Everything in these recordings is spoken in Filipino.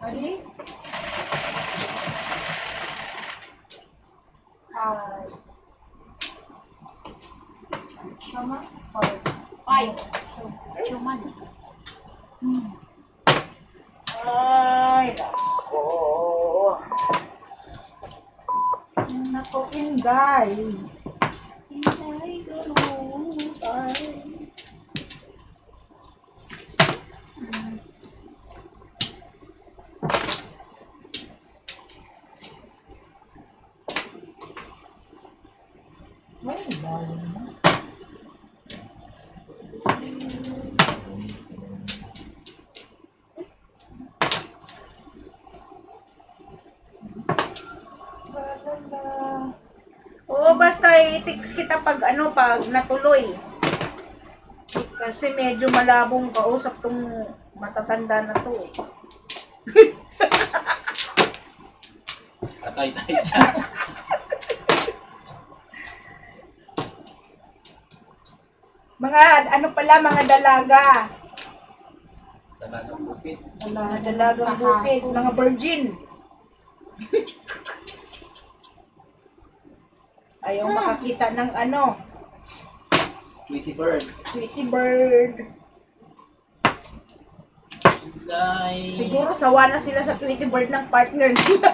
Ali? Mama? Five. Chuman. Ay, nako. Nako, Inday. Inday, gulubay. Ay, dahil na. Oo, basta i-text kita pag pag natuloy. Kasi medyo malabong kausap tong matatanda na to eh. Patay tayo dyan. Mga mga dalaga. Talagang bukid. Mga dalagang bukid, mga virgin. Ayaw makakita ng Tweety bird. Sweetie bird. Inday. Siguro sawa na sila sa Tweety bird ng partner nila.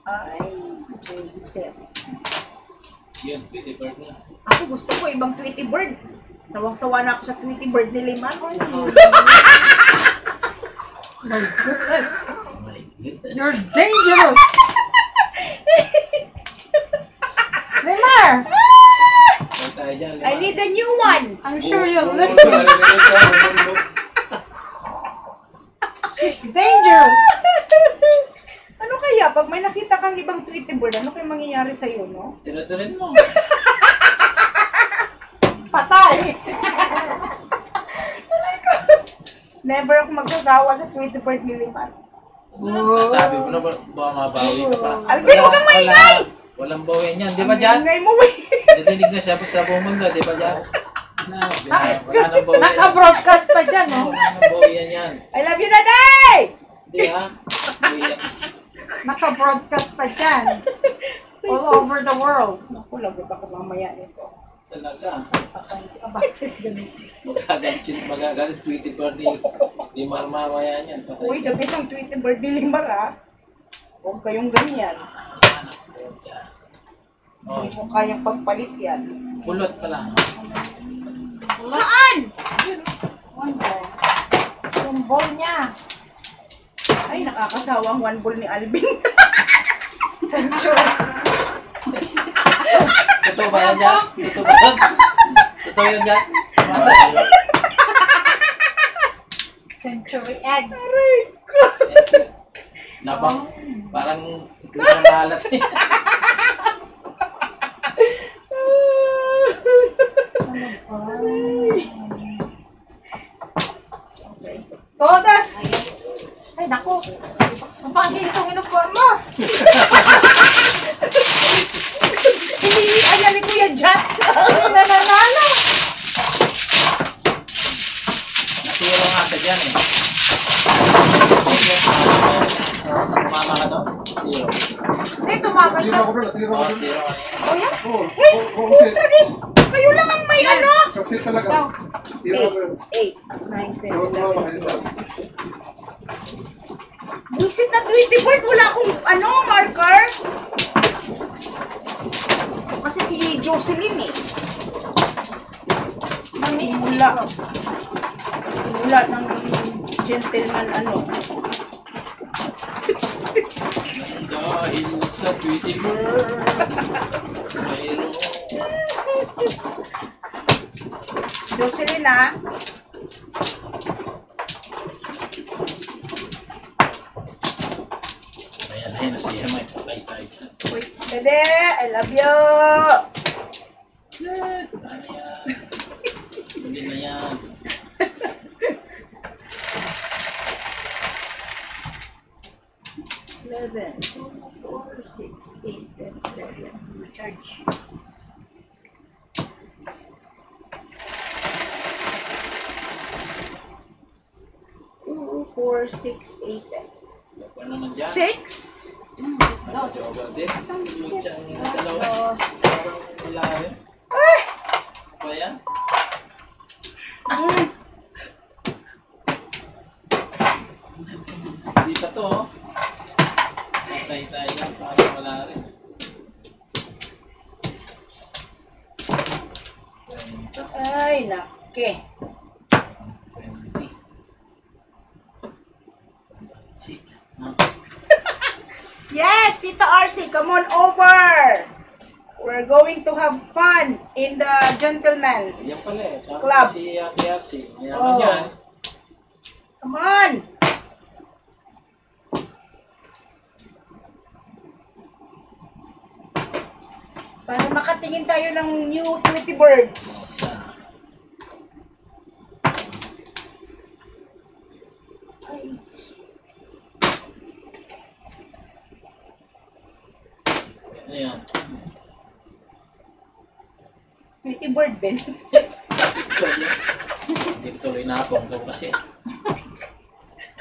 Ay, set. Yun, Tweety bird na. Ako gusto ko ibang Tweety bird. Sawang-sawa na ako sa Tweety bird ni Liman. My goodness. Oh my goodness. You're dangerous. Limar! Patay tayo dyan. I need a new one. I'm sure you'll listen. She's dangerous. Ano kaya? Pag may nakita kang ibang Tweety bird, ano kaya mangyayari sa'yo, no? Tinutunin mo. Patay. Never ako magsasawa sa Tweety bird ni Liman. Nasabi mo na ba mabawi ka pa? Alvin, huwag kang maingay! Walang bawi niyan. Di ba dyan? Ingay mo, eh. Nadidinig na siya sa buong mundo. Di ba dyan? Wala nang bawi. Naka-broadcast pa dyan, no? Wala nang bawi yan. I love you, Naday! Di ha? Naka-broadcast pa dyan. All over the world. Naku, lagot ako mamaya nito. Talaga. Bakit ganun? Magagalit Tweety bird ni mamaya niyan. Uy, the best ang Tweety bird ni Limar, ha? Huwag kayong ganyan. Oh, Hindi mo kayang pagpalit yan. pulot pa lang. Saan? Yung ball niya. Ay, nakakasawang one ball ni Alvin. Totoo ba yan dyan? Totoo ba yan? Totoo yun dyan? Century egg. Aray ko. Napang, parang ito na mahalat eh. Okay. Tosas! Ay, naku. Ang pangit itong inupuan mo. Hindi, ayan ni Kuya Jack. Nananalo. Naturo nga ka dyan eh. Kumama ka doon? Zero. Ay, tumagal Zero na. ako bro, zero Oh, ako bro. zero ka Oh, yan? Oo, Hey, oo, kasi Tragis! Kayo lang ang may success talaga. Go. Zero ako bro. 8, 9, 10, Huwag mo 11, makita. 12. Buisit na Tweety bird. Wala akong marker. Kasi si Jocelyn eh. Simula. Simula ng gentleman Dahil sa Tweety bird, mayroon. Jocelyn ah. Ayan, ayun na siya. May patay tayo dyan. Uy, Dede, I love you. Ayan. Hindi na yan. Eleven, 4, 6, 8, 10, 11. Recharge. 4, 6, 8. Ano naman dyan? 6? Dos. Joga din. Lucha ang dalawa. Dos. Parang wala rin. Ano ba yan? Hindi pa to, oh. Patay tayo lang, parang wala rin. 20. Ay, nake. 20. Si, no? Yes, Tita RC, come on over. We're going to have fun in the gentleman's Yan pala eh. Sabi club. ko si Ate RC. Mayaman Oh. yan. Come on. Para makatingin tayo ng new Tweety Birds. Ay, Ano yan? Tweety Bird, Ben. Pwede. Hindi ko tuloy na ako. Hanggang kasi.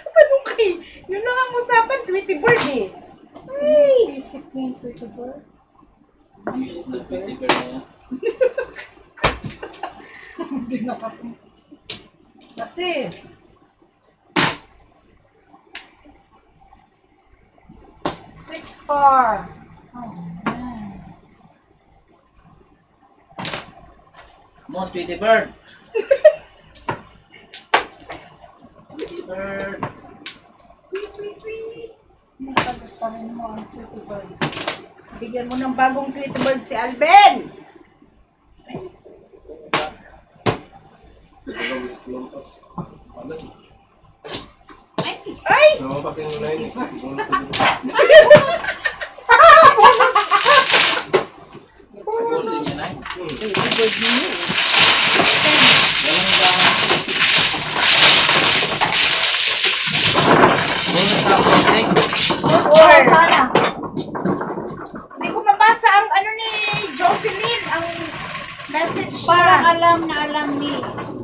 Ano kay? Yun lang ang usapan, Tweety Bird eh. Ay! Basic name to the bird. Visit na 20 per na yan. Hindi na pa. Kasi, six car. Oh, man. Come on, Tweety Bird! Tweety Bird! Tweet, tweet, tweet. Nagtagas pa rin mo ang pretty bird. Bigyan mo ng bagong Tweety Bird si Alben. Ay! Ay! Namapakin mo na yun. Golden yan ay. Tweety Bird niyo. Walang ba? Bonus sa plastic. Or, Sana. hindi ko mabasa ang ano ni Jocelyn, ang message niya. Parang alam na alam ni.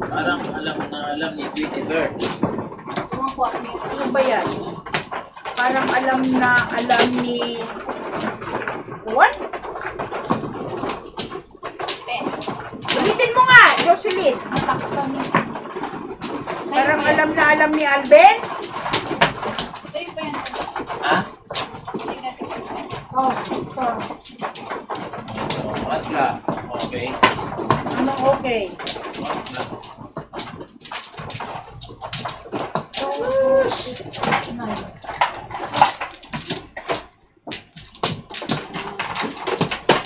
Parang alam na alam ni Tweety Bird. Tumakuha ni. Ano ba yan? Parang alam na alam ni... What? Ulitin mo nga, Jocelyn. Matakta ni. Parang alam na alam ni Alben. Sa'yo pa yan. Ha? Oh, sorry. What lang? Okay. Anong okay? What lang?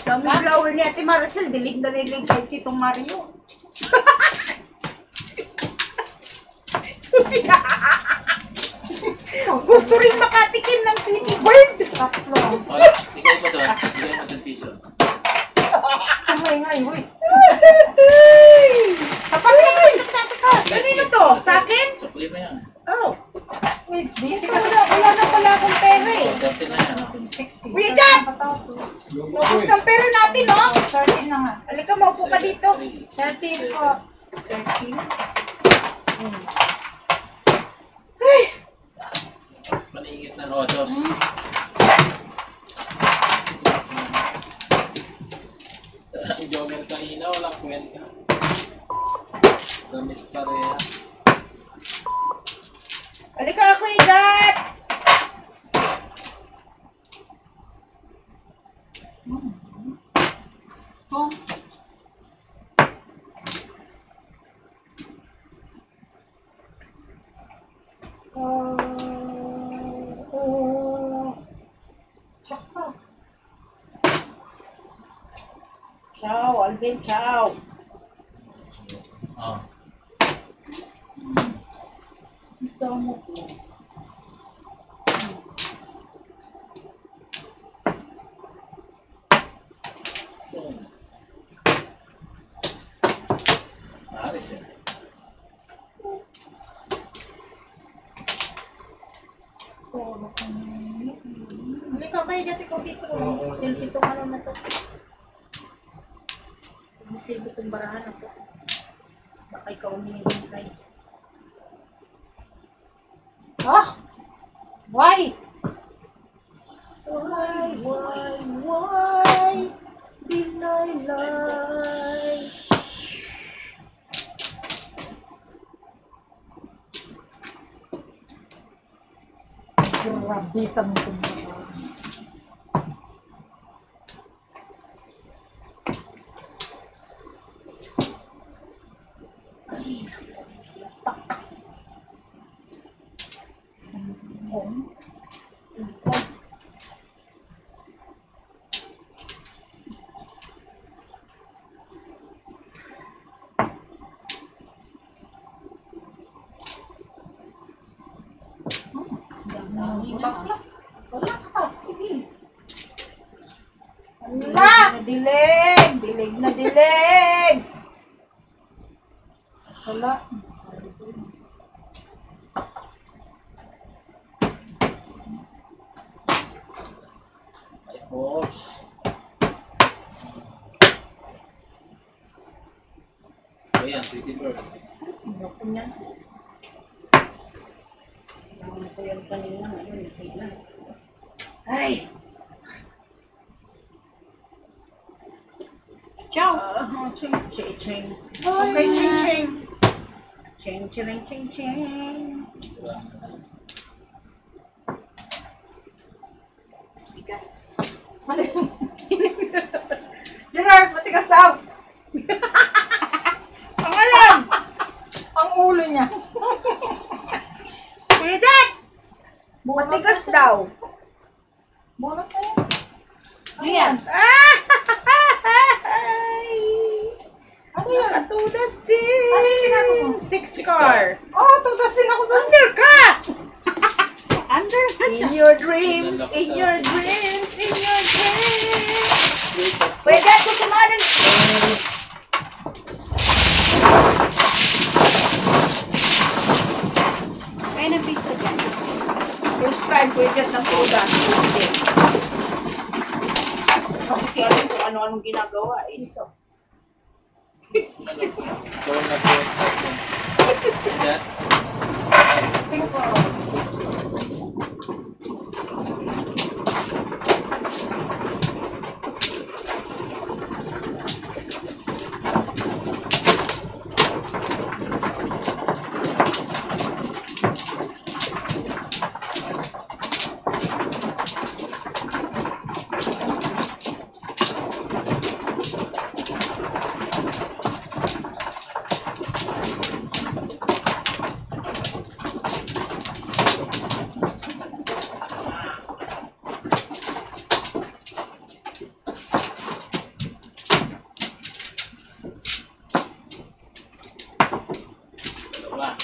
Dami flower ni Ate Maricel, dilig na nilig kay Tito Mario. Gusto rin makatikim ng Tweety Bird. Tatlo. Oh, tigay mo doon. Tigay mo doon piso. Kamay nga, uy. Kanino to? Sa akin? Sukli mo yan. Oh. Wait, busy Kasi ka wala na pala akong pera eh. Dati na yan. 60. Kuya Kat! Lubos mo Lubos eh. ng pera natin, no? 13 na nga. Halika, maupo ka dito. 13 po. 13. Maningit na rodos. Ang jogger kanina, walang kwenta. Gamit pareha. Halika, Kuya Kat! Oh, tsaka. Ciao, Alvin, ciao. Oh. Ito mo po. Maaris eh. Halika, Kuya Kat, ikaw dito. Selfie itong ano na to. Selfie itong barahan na to. Baka ikaw uminigintay. Ah! Why? Why? Dinay-lay. Grabitan mo ito. Wala ka. Sige. Wala! Dilig! Dilig na dilig! Wala. Ay, horse. Ayan, Tweety Bird. Ako niyan. Ano ko yan kanina? Ayun, mistake na. Ay! Ciao! Ching, ching, ching. Okay, ching, ching. Ching, ching, ching, ching. Bigas. Gerard, matigas daw! Pangalan! Ang ulo niya. Pidat! Matigas daw. Bunot na yan. Ano yan? Ah! Ay! Ano yan? Nakatudas din. Ano yung ginagawa mo? Six Six car. Oh, tutas din ako doon. Under ka! Under na siya. In your dreams, in your dreams, in your dreams. Pwede ako sumalan. Kaya ng piso dyan. First time pwede ng tudas. Kasi si Alin kung ano-anong ginagawa eh. Piso. Ano? So, na-4,000. Yan. 5. Wala.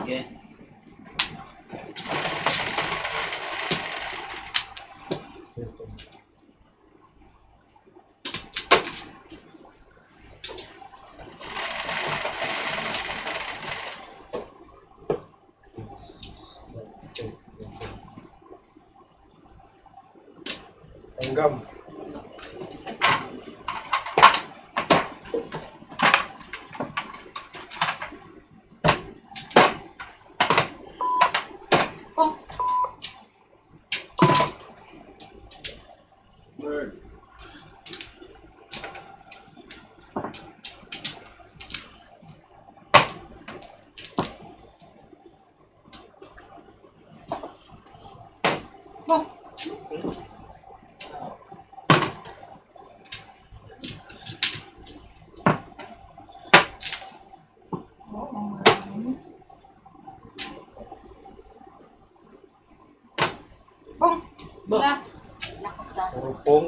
Okay. Tanggam. Oh, Bird. oh. Bong. Ba? Nakasa. Rupong.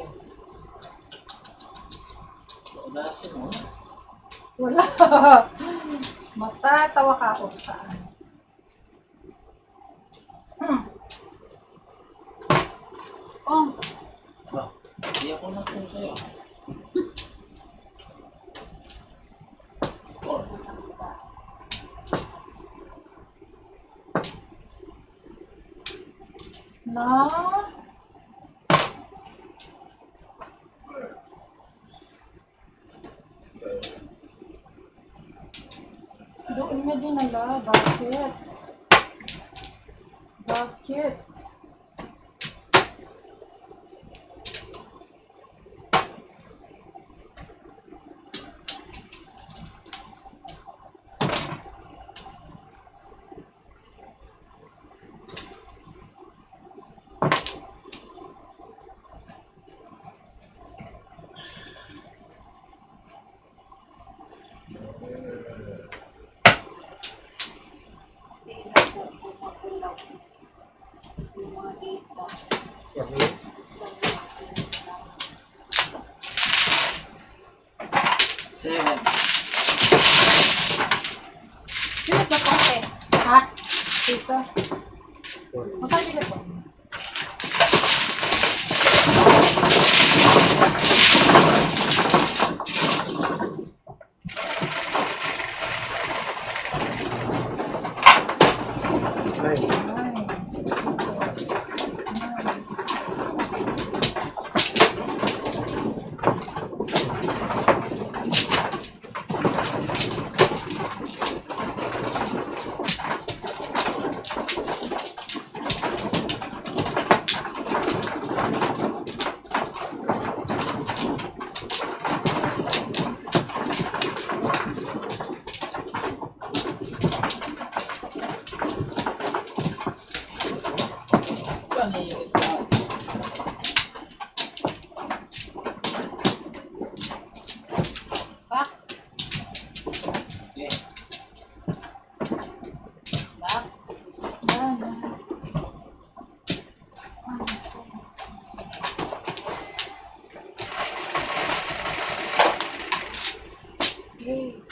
Paudasin mo. Wala. Matatawa ka ako saan. Oh, Ba? Hindi ako na kung sa'yo. Four. na. niya dinala. Bakit? Bakit? Okay. Seven. Sino sa konti? Ha? Isa? Four. Magkano sila po? Nine. Panilit ka. Back? Okay. Back? Yan. Eight,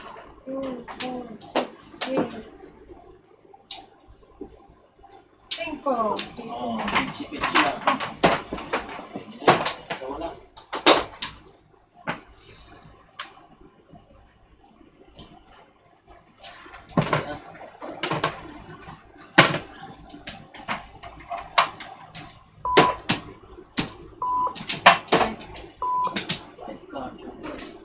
2, 4, 6, 8. Cinco. Oh, pinchi-pinchi lang. Pwede na. Sa una. Five cards.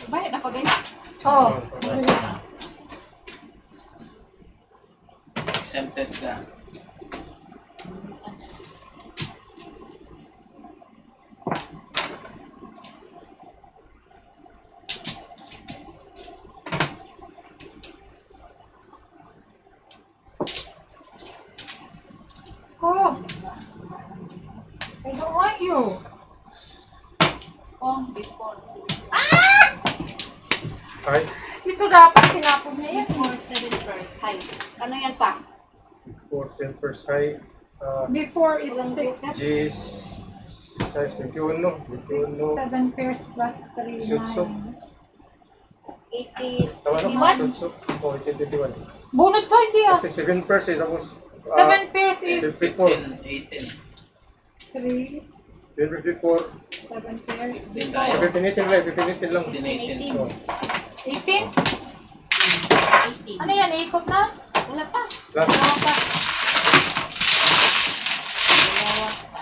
Bayad ako din. Oo. Exempted ka. Oh. I don't want you. On before. Hi. Ito dapat sinapon niya yan. 4, 7 first. Hi. Ano yan pa? 4 first high. Before is Walang 6. joker? G size 21. 21. 7 pairs plus 3, Sutsuk. 9. 80, Tama na? 81? Sutsuk. Oh, 21. Bunot pa hindi ah. Kasi 7 first eh. Tapos 7 pairs is 54. 18. 3. 54. 7 pairs. 15 tayo. 15 lang. 15 lang. 18. Oh. 18? 80. Ano yan? Ikot na? Wala pa. Last. Dalawa pa. Dalawa pa.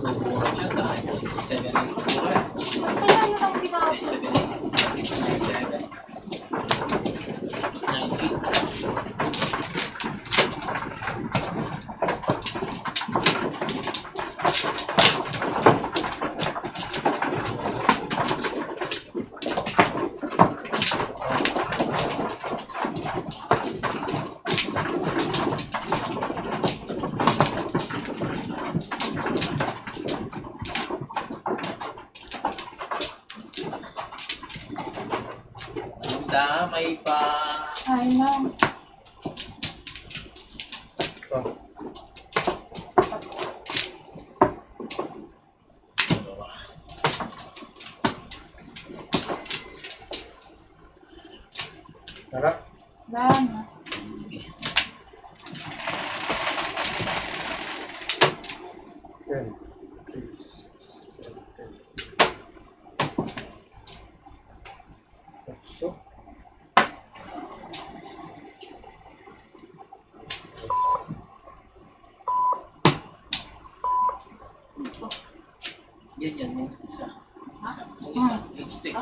Mura siya tayo. 7, 8, mura. Kaya yun ang ginagawa. 7, 8, 6, 9, 7. 6, 9, 8. Ang damay pa. I know. Oh. Tara. Lang. 10, 3, 6, 7, Yan, yung isa. Yung isa. Yung stick.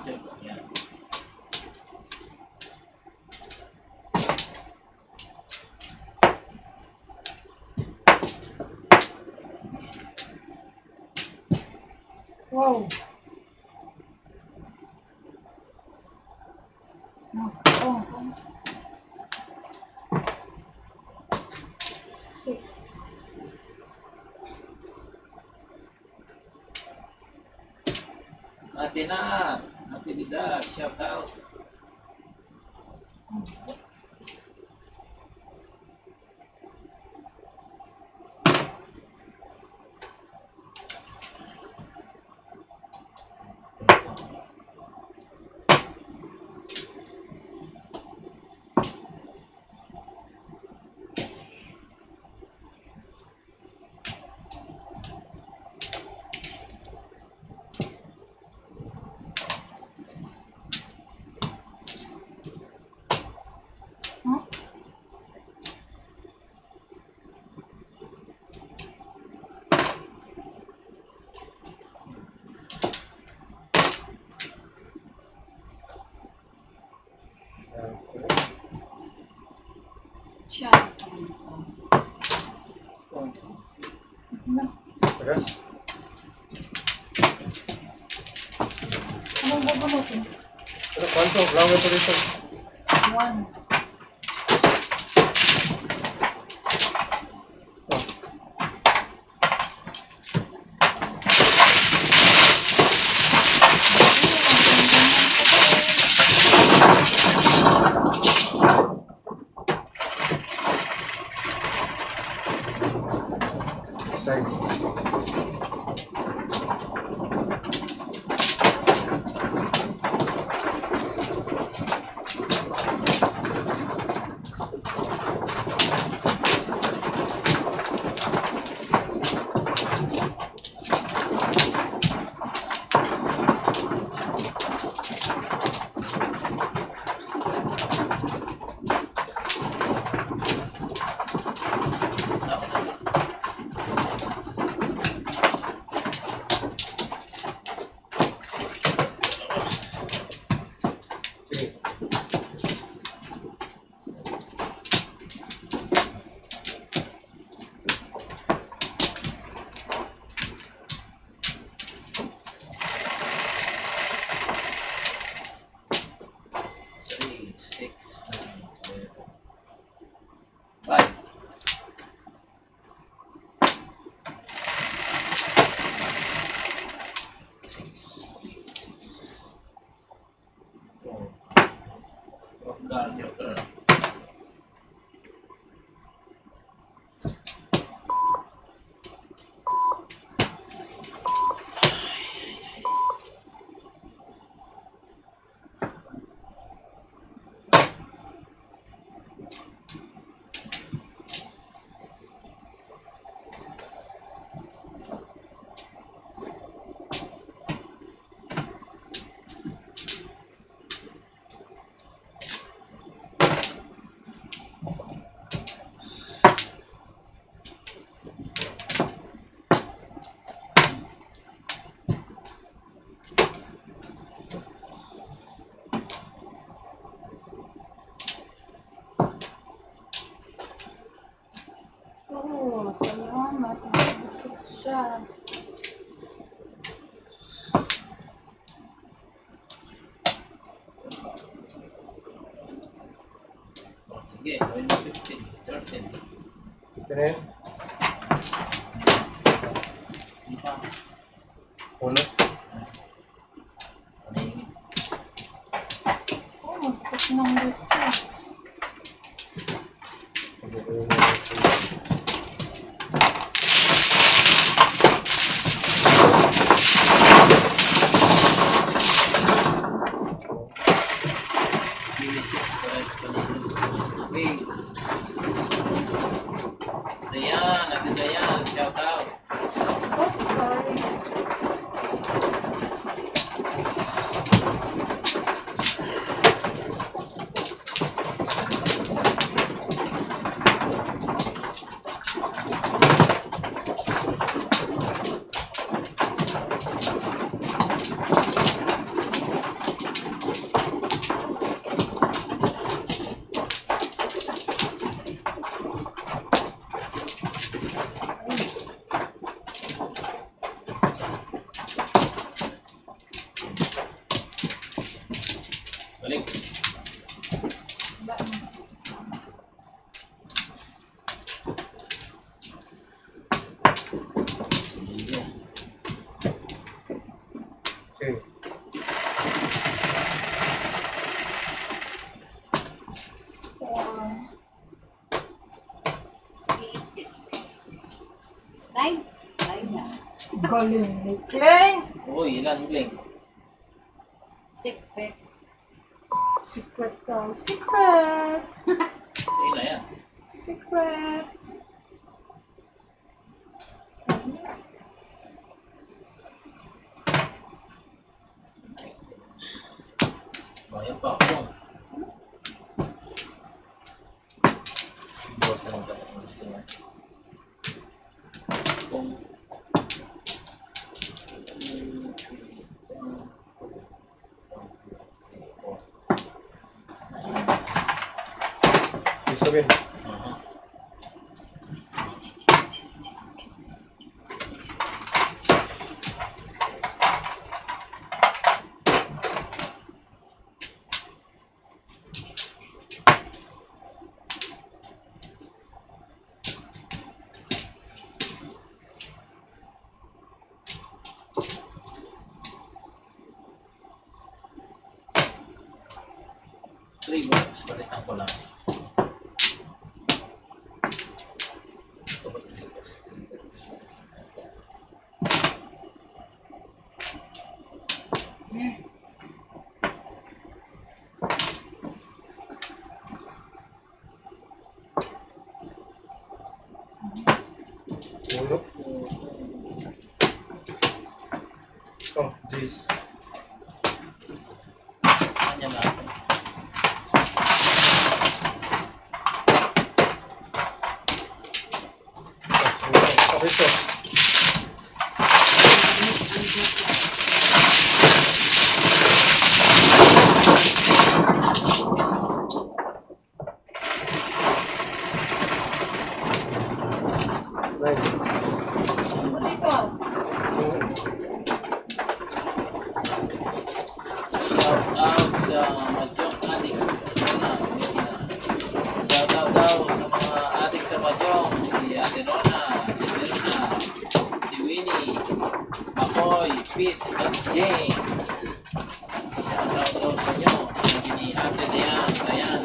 Yan. Wow. Oh. 6. Ate na. Ate Vida. Shout out. Huh? Siya. Terus, Anong babalutin? pero kwanto, flower po dito. 1. Joker. Oh, salamat. Nakabusog siya. Sige, 15, 13. Ito na yun. Di pa. Uno. Oh, magpapos ng gusto. Really 6 pares pa na. Okay. Dayan, Ate Dayan, shout out. Oh, sorry. Nine. Nine na. Galing ni Kleng. Uy, ilan bling? Secret. Secret daw. Secret. Sige na yan. Secret. Bayan pa ako. Boss na dapat gusto niya. Kung Ibig sabihin, aha. Three bucks, balitan ko lang. Ito ba ito? Three bucks. uno. Oh, jeez. Saan yan natin? Okay, so. Nine. Dito. Shout out sa Mahjong Addict. Rona, shout out daw sa mga addict sa Mahjong. Si Ate Rona, Ate Verna, si Winnie, Makoy, Pete, at James. Shout out daw sa inyo. Sabi ni Ate Dayan.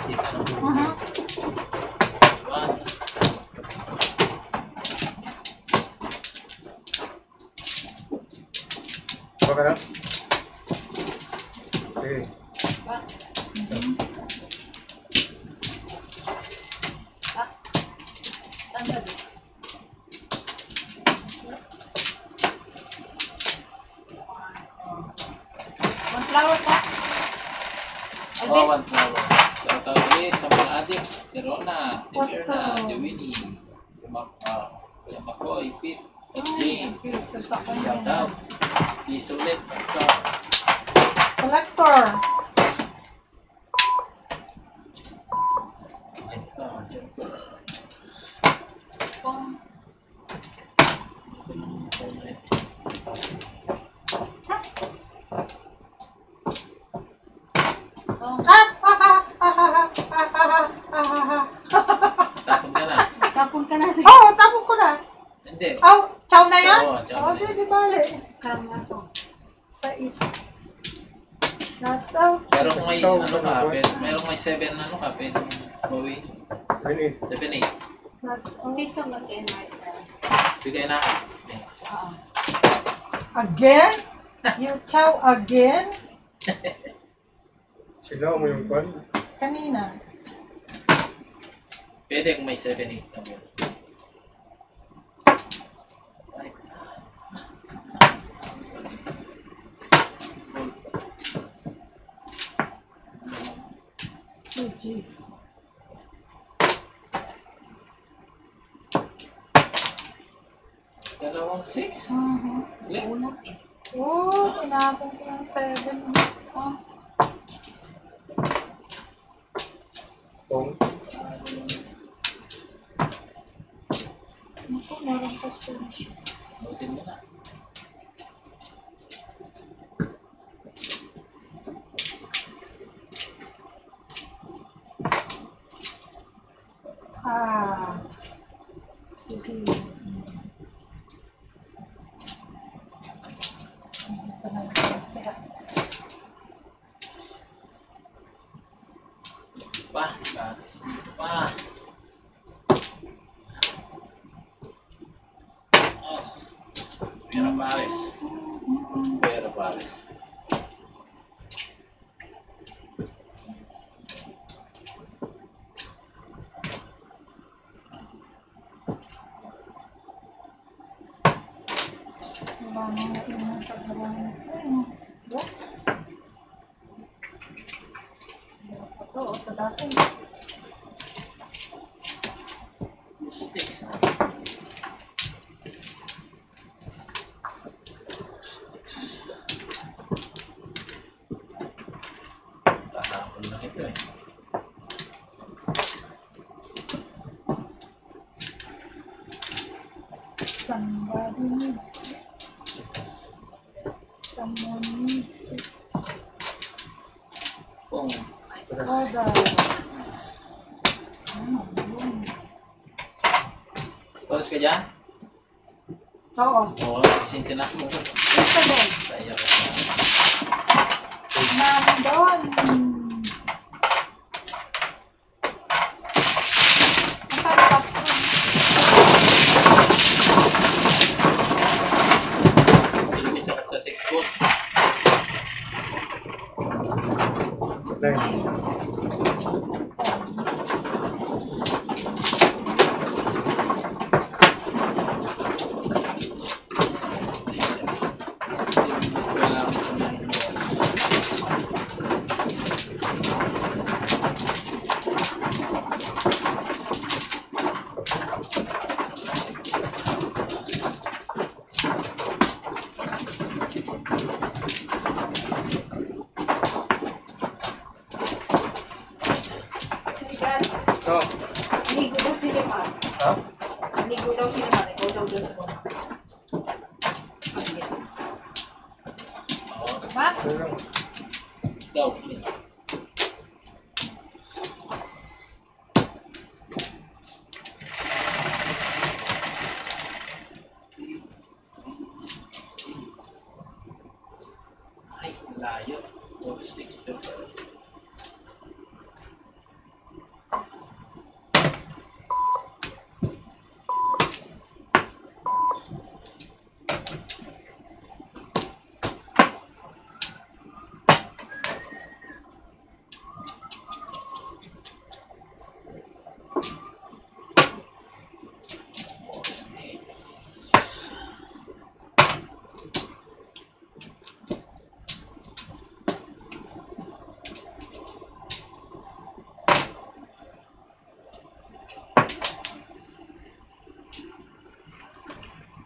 Kita no? One. Baka na? Okay. Saan ba di? One flower ka? Oh, one flower. Shout out ulit sa mga adik. Si Rona, si Verna, si Winnie, si Makoy, Pete, at James. Piso sa Shout kanya. out. Peace ulit. Collector. Kung Tapon ka na. tapon ka natin. Oo, tapon ko na. Hindi. Oh, chow na yan? Chow, chow Oo, na yan. di bali. Kama to. Sa is. That's out. Pero kung may ano ka, meron may 7 ano ka, pwede mong gawin. 7, 8. 7, 8. That's out. Piso lang kay Marcel. Bigay na ako. Okay. Oo. Again? You chow again? Sila mo yung pan. Kanina. Pwede kung may 7, 8 ka mo. Ay. Oh, jeez. Dalawang 6. Link. Unat eh. Oh, tinapon ko yung 7. Oh. Tong. Naku, meron pa siya. Butin mo na. Ah. Sige. Ito na lang. Sige. pa. Pa. Oh. Pera Pares. Pera Pares. Wala nang natin sa gawin. Ito, ito dati. Sticks. Tatapon lang ito eh. Somebody needs it. Someone needs it. Kung Order. Yun. oras ka dyan? Oo. Oo, isin ka na mo. Ito doon. Kaya Nandun. Ang sarap. Pilipis ako sa 6 foot. Ito. Ligo daw si Limar. Ha? Ligo daw si Limar. Ikaw daw dun ko. Ba? Ito lang. Go. Ay, layo. 4 sticks to.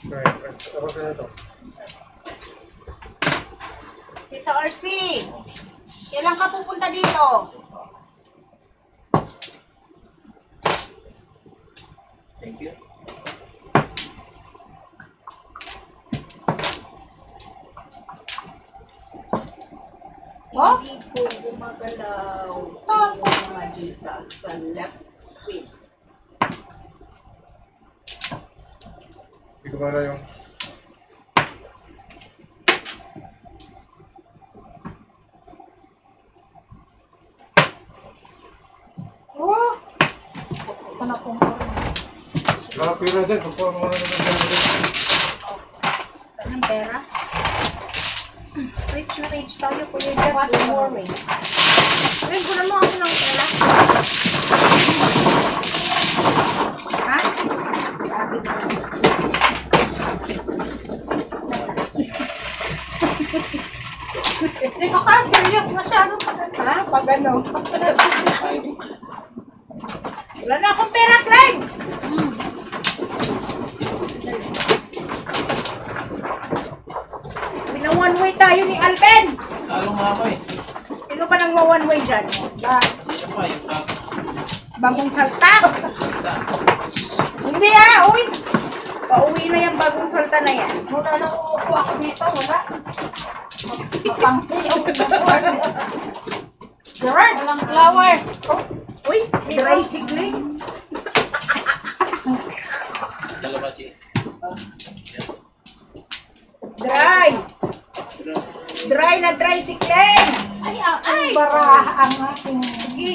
Right. Tapos na ito. Tita RC, kailan ka pupunta dito? Thank you. Oh? Hindi po gumagalaw Oh. yung mga dita sa left screen. Hindi ko para yung... Oh! Ito na pong Mga pira dyan. Pagkuha mo na naman dyan. Anong pera? Rich na rich tayo, Kuya Jeff. What? Don't worry. Rin, kunan mo ako ng pera. Ha? Sabi ko. Hindi ko ka, serious masyado. Ha? Pag ano? Wala na akong pera, Clyde! Pina-one way tayo ni Alben! Talo nga ako eh. Sino ba nang one way dyan? Sino pa yung Bagong salta? salita? Hindi uy! Pauwi na yung bagong salta na yan. Muna lang uupo ako dito, wala. Mapangki, Gerard, walang flower. Oh, Uy, dry sigling. Dalawa, Chi. Dry! Pero, Dry na dry si Glenn. Ay, baraha ang aking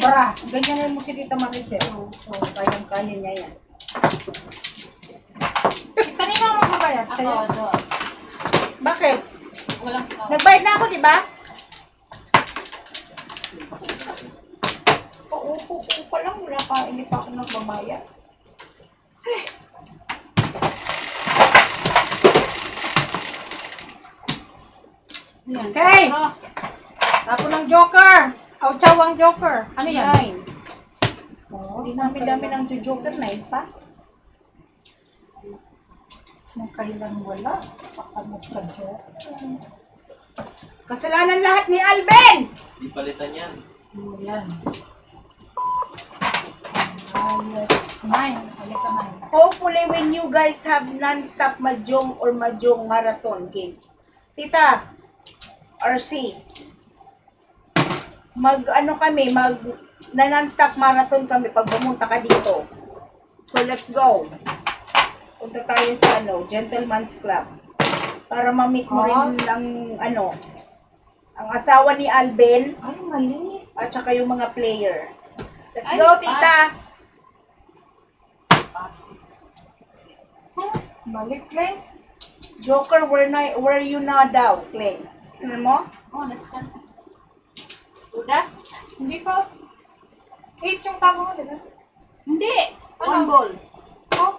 bra. Ganyan mo si Tita Maricel. Oo, kayang-kaya niya yan. Kanina mo mabayad? Ako, dos. Bakit? Walang tao. Nagbayad na ako, di ba? Paupo pa lang, wala pa, hindi pa ako nagbabayad. Yan. Okay. Oh, Tapo ng joker. Aw, ang joker. Ano yan? 9. Hindi namin dami ng joker, 9 pa. Nung kailan wala. Saka magka-joker. Kasalanan lahat ni Alben! Di palitan yan. Yan. Nine. Halika 9. Hopefully, when you guys have non-stop mahjong or mahjong marathon game. Tita, RC, kami, na non-stop marathon kami pag bumunta ka dito. So, let's go. Punta tayo sa Gentleman's Club. Para ma-meet mo rin ang asawa ni Alben Ay, mali. at saka yung mga player. Let's Ay, go, tita. pass. Balik, Glenn. Joker, where you na daw, Clay? Sino mo? Oh, nascan. Udas? Hindi pa. 8 yung tama mo, di ba? Hindi. Ano? One ball. Oh,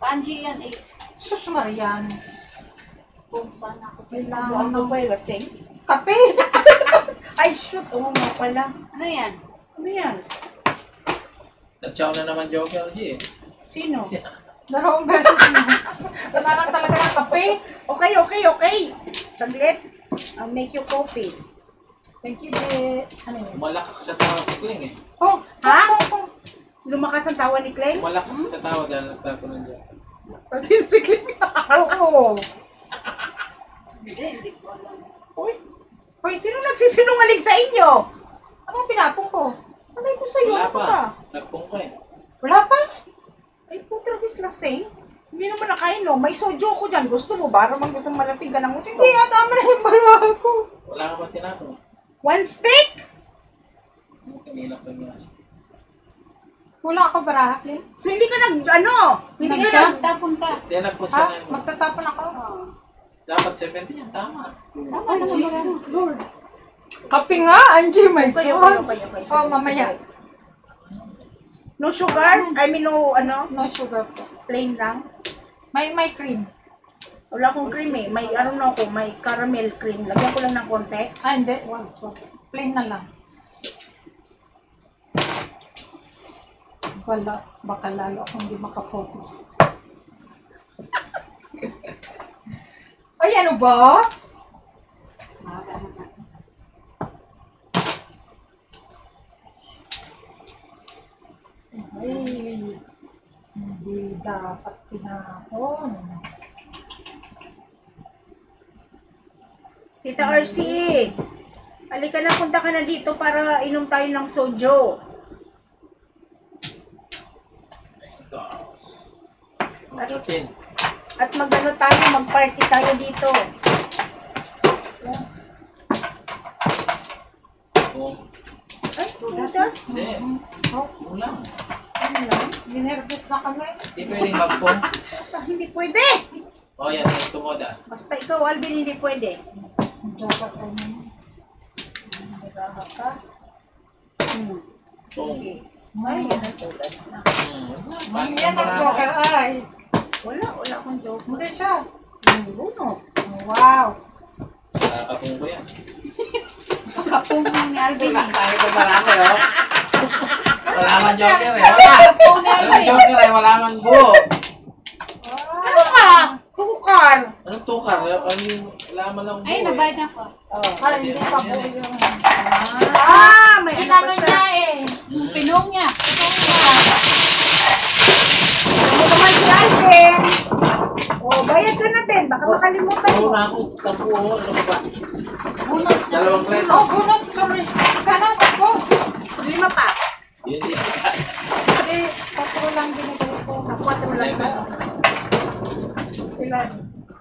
Kanji yan, 8. sus Marian. Kung saan ako. Kailangan Ano ng pa yung lasing? kape. Ay, shoot. Oo nga pala. Ano yan? Ano yan? Nag-chow na naman Joker, G. Sino? Dalawang beses na. Kailangan talaga ng kape. Okay. Saglit. I'll make you coffee. Thank you, J. Ano yun? Umalak sa tawa si Kling eh. Oh, Ha? oh. Lumakas ang tawa ni Clay? Umalak sa tawa dahil nagtapo ng Joker. Sino si Clay? Oo. Hindi ko alam. Hoy, sino nagsisinungaling sa inyo? Anong pinapong ko? Alay ko sa'yo. Wala Ano pa. ka? Nagpong ka eh. Wala pa. Ay, putragis lasing. Hindi naman nakainom. May sojo ko dyan. Gusto mo ba? Ramang gusto malasing ka ng gusto. Hindi, tama na yung baraha ko. Wala ka ba tinapon? 1 stick? Kinilak ko yung last. Kulang ako baraha, Glenn. So, hindi ka hindi ka Tapon ka. Then nagpun siya Ha? na yun. Magtatapon ako. Oh. Dapat 70 yan, tama. Tama Ay, naman Jesus ba? Lord. Kape nga, Angie, my Okay. God. Oh, mamaya. No sugar? I mean, no, No sugar po. plain lang. May cream. Wala akong cream eh. May, may caramel cream. Lagyan ko lang ng konti. Ah, hindi. Wag. Plain na lang. Wala. Baka lalo akong hindi makafocus. Ay, ano ba? Maga naman. Ay, hindi dapat pinahon. Tita RC, halika na, punta ka na dito para inom tayo ng sojo. Ito. 13. At mag-party tayo dito. Oh. Ay, putas. Hindi. Oh, Ulang. Ano lang? ginervous na kami. Hindi pwedeng magpong. Hindi pwede. O yan, next to Modas. Basta ikaw, Alvin, hindi pwede. Joker ko naman. Nagaha ka. Pong. Sige. Ay, yan ang putas na. Pangit Yan ang ang joker marami. ay. Wala akong joke. Hindi siya. Bruno. Wow. Kakapong ko yan. Kapong ni Alvin eh. Pangit ang marami, oh. Wala man Joker eh. Wala. Walang Joker eh. Wala man buo. Ano ka? Tukar. Anong tukar? Wala man lang buo. Ay, nabayad na ako. Oh. Ay, hindi pa po yung... May ano Inano pa niya siya. eh. Pinong niya. Ano naman si Alvin? Oh, bayad ka na din. Baka makalimutan mo. Oo na ako. Tapo, oh. Ano ba? Bunot na. Dalawang plate. Oh, gunot. Sorry. Kana, sako. 5 pa. Yun din. Hindi, 4 lang binigay ko. Sa 4 lang ba? Ilan?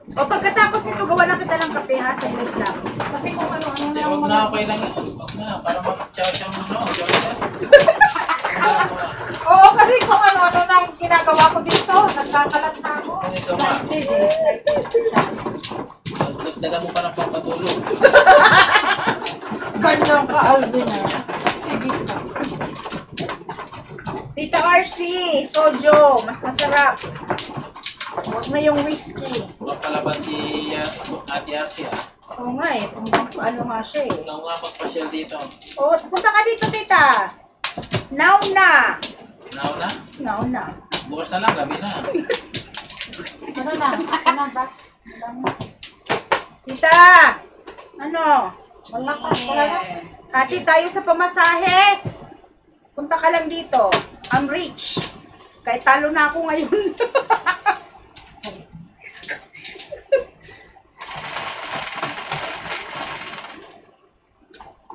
O pagkatapos nito, gawa na kita ng kape ha, saglit lang. Kasi kung ano-ano Hindi, na huwag mga... na, okay lang yan. Huwag na, para mag-chow-chow mo, no? Oo, kasi kung ano-ano na ginagawa ko dito, nagkakalat na ako. Ganito ma. Excited siya. Dagdagan mo pa ng pampatulog. Ganyan ka, Alvin ah. Sige ka. Tita RC, sojo, mas masarap. Huwag na yung whiskey. Mapalaban si Ate Arcia. Oo nga eh, kung ano nga siya eh. Ikaw nga magpasyal dito. O, punta ka dito, tita. Now na. Now na? Now na. Bukas na lang, gabi na. Ano na? Ako na ba? Tita! Ano? Wala ka, wala na. Hati tayo sa pamasahe. Punta ka lang dito. I'm rich. Kahit talo na ako ngayon.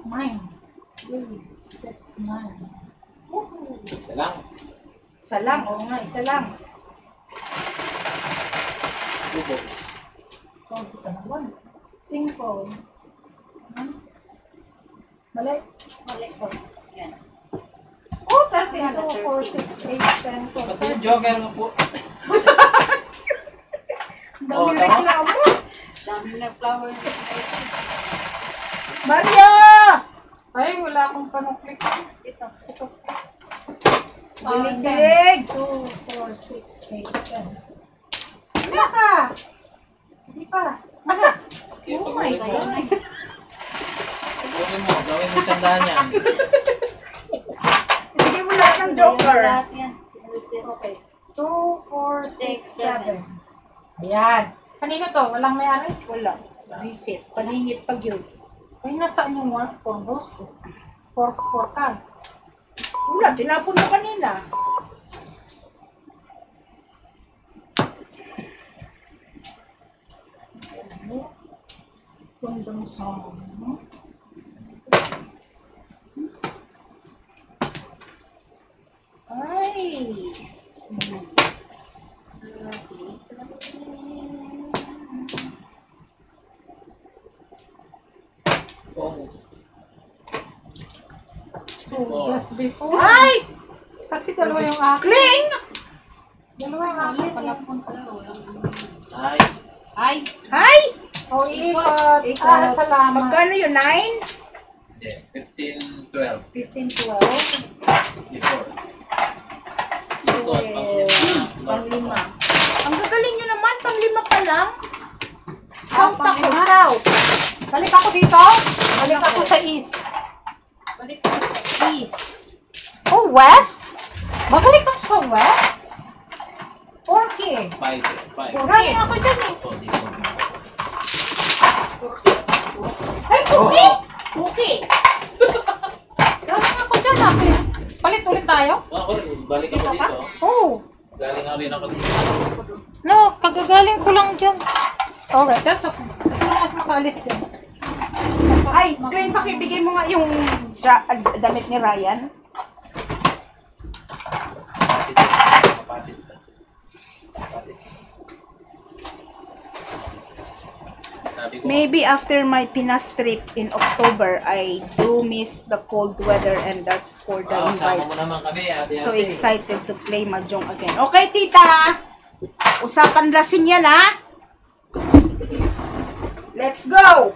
Nine. 3, 6, 9. Isa lang. Isa lang, oo nga, isa lang. Subo. Oh, isa na ba? 5. Mali. Mali ko. Yan. Oh, 32, 4, 6, 8, 10, 12. Pati yung joker mo po. Dami Oo, reklamo. Dami na flower na Mario! Ay, wala akong panuklik. Ito. Ito. Dilig-dilig. 2, 4, 6, 8, 10. Wala ka! Hindi pa. Ano? Okay, Oh my pag-ulit mo. God. Pag-ulit mo, gawin mo isang daan yan. Sige mo lahat ng joker. Lahat yan. Okay. 2, 4, 6, 7. 7. Ayan. Kanino to? Walang may-ari? Wala. Reset. Paningit pag yun. Ay, nasaan yung work ko? Rose ko. 4 ka. Wala, tinapon mo kanina. Kundong sa Ay. Oh. 2 plus before. Ay! Kasi dalawa yung akin. Kling! Dalawa yung akin. Palapon talaga. Walang Ay. Ay! Hay! O, ikot. Ikot. Ah, salamat. Magkano yun? 9? Hindi. 15, 12. 15, 12. Before. Ito at Pang-lima. Ang gagaling nyo naman, pang-lima pa lang. Ah, South ako, pang-lima? south. Balik ako dito. Balik ako sa east. Balik ko sa east. Oh, west? Babalik ako sa west? Porky. 5. Galing ako dyan eh. Oh, dito. Ay, cookie! Cookie! Galing ako dyan natin. Palit ulit tayo? Ako, balik ako dito. Oh. Galing na rin ako dito. No, kagagaling ko lang dyan. Alright, that's okay. Gusto mo mas makaalis dyan. Ay, Glenn, pakibigay mo nga yung damit ni Ryan. Kapatid ka. Kapatid. Sabi ko, Maybe after my Pinas trip in October, I do miss the cold weather and that's for the sama invite. mo naman kami, Ate So Elsie. excited to play Mahjong again. Okay, tita! Usapan lasing yan, ha? Let's go!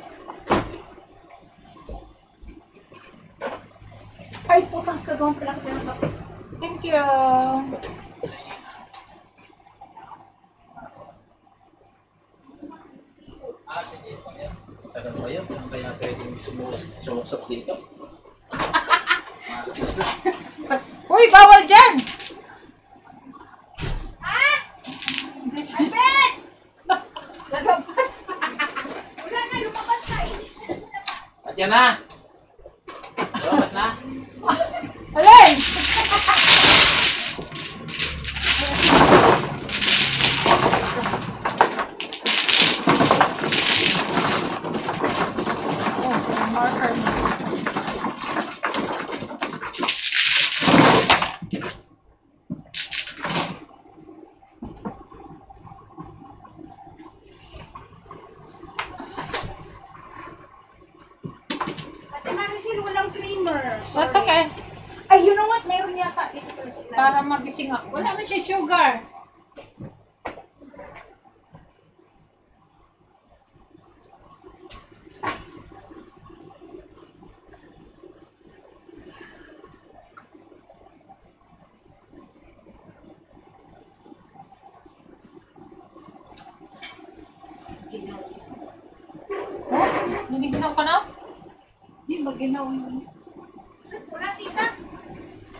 Ay, putang kagawang pala kita ng kape. Thank you. Sige. Tagal ba yun? Ano kaya pwedeng sumusok dito? Uy, bawal dyan! Abet! Sa labas. Wala na, lumabas na. Andiyan na! Lumabas na? Alay! Oh, marker. Hazel, walang creamer. That's Sorry. okay. Ay, you know what? Meron yata. Dito pala sa ilalim. Para magising ako. Wala man siya sugar. Ginaw. Oh, niliginaw ka na? Di ba ginaw yun? Wala, tita.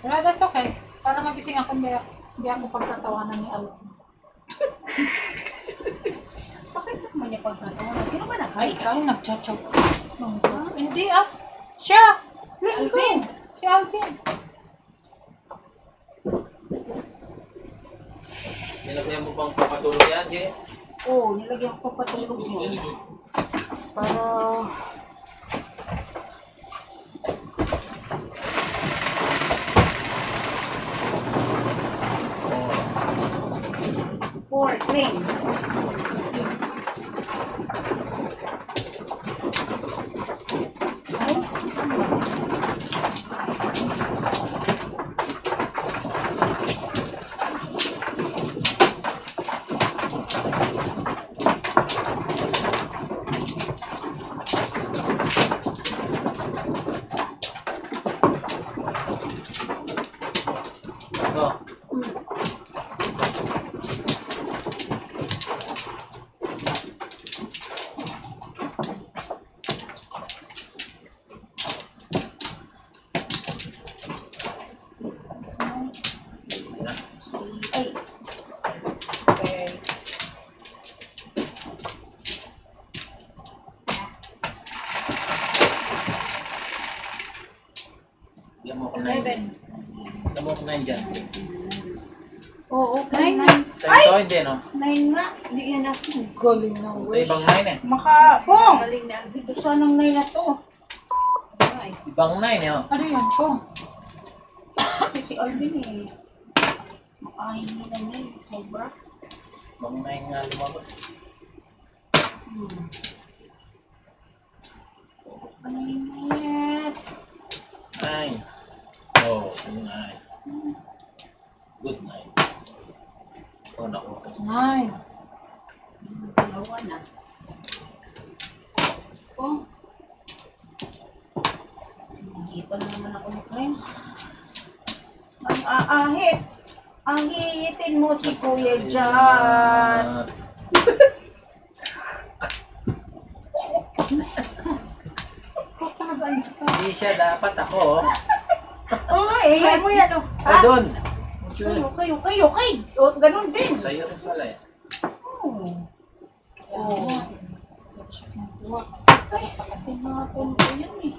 Wala, that's okay. Para magising ako, hindi ako pagtatawanan ni Alvin. Bakit naman niya pagkatawanan? Sino ba na? Ay, ikaw nagchat-chat. Hindi ah. Siya! Alvin! Si Alvin. Nilagyan mo bang papatulog yan, Jay? Oo, nilagyan ko patulog mo. Para... For clean. Ito. Ay. Okay. Bigyan mo ko 9. 11. Sa mo ko 9 dyan. Oo, okay. Nine. Sa ito, hindi, no? 9 nga. Hindi yan ako. Galing na Ito wish. ibang 9 eh. Pong! Galing na Alvin. Ito sanang 9 na to. Ay. Ibang 9 eh, oh. Ano yan po? Kasi si Alvin eh. Makahingi na 9. Sobra. Ibang 9 nga lumabas. Paninit. 9. Oh, 9. Good 9. Oh, naku. 9. Dalawa na. Oh. Dito na naman ako nakain. Ang aahit. Ang hihitin mo si Kuya Jan. Ikaw talaga, Anjika. Hindi siya dapat ako, oh. Oh, eh, mo yan. Ay, doon. Okay, okay, okay. O, ganun din. Sa'yo rin pala eh. Oh. Oh. Ay, tinapon ko yan eh.